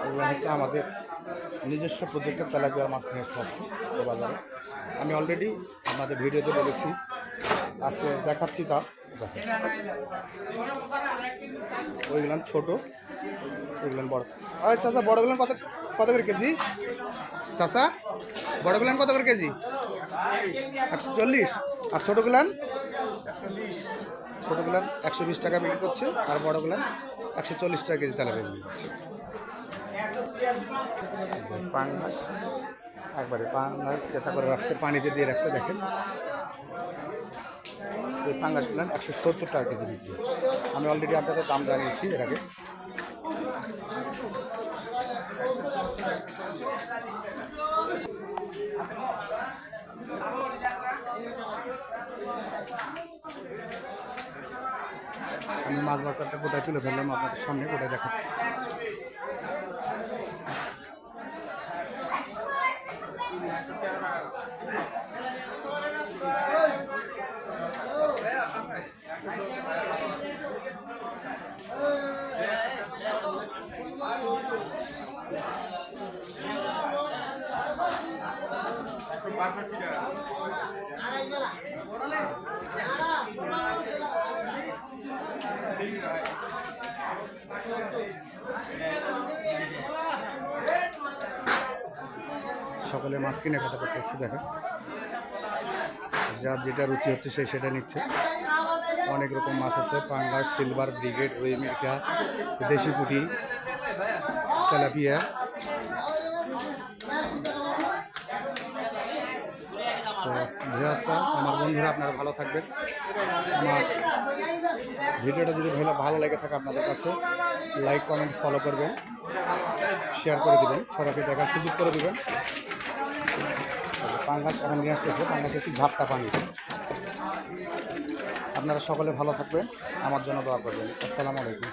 এগুলো হচ্ছে আমাদের নিজস্ব প্রজেক্টের তেলাপিয়ার মাছ নিয়ে এসছে আজকে বাজারে। আমি অলরেডি আমাদের ভিডিওতে বলেছি, আজকে দেখাচ্ছি। তা ওইগুলান ছোটো, ওইগুলান বড়। আচ্ছা চাচা, বড়গুলান কত কত করে কেজি? চাচা, বড়গুলান কত করে কেজি? 140। আর ছোটোগুলান? ছোটোগুলান 120 টাকা বিক্রি করছে, আর বড়গুলান 140 টাকা কেজি তেলাপিয়া বিক্রি করছে। পাঙ্গাস একবারে পাঙ্গাস চেতা করে রাখছে, পানিতে দিয়ে রাখছে। দেখেন এই পাঙ্গাসগুলো 170 টাকা কেজি বিক্রি। আমি অলরেডি আপনাদের দাম জানিয়েছি এর আগে। আমি মাছ বাজারটা কোথায় তুলে ধরলাম আপনাদের সামনে, কোথায় দেখাচ্ছি। সকলে মাছ কিনে খাতা করতেছি। দেখেন যার যেটা রুচি হচ্ছে সে সেটা নিচ্ছে। অনেক রকম মাছ আছে, পাঙ্গাস, সিলভার, ব্রিগেড, রুই, মিরকা, দেশি পুঁটি, তেলাপিয়া। তো ভিউয়ার্সরা, আমার বন্ধুরা, আপনারা ভালো থাকবেন। আমার ভিডিওটা যদি ভালো লেগে থাকে আপনাদের কাছে, লাইক, কমেন্ট, ফলো করবেন, শেয়ার করে দেবেন, সবাইকে দেখার সুযোগ করে দেবেন। পাঙ্গাস এখন নিয়ে আসতেছে, পাঙ্গাসের একটি ঝাপটা পানি। আপনারা সকলে ভালো থাকবেন, আমার জন্য দোয়া করবেন। আসসালামু আলাইকুম।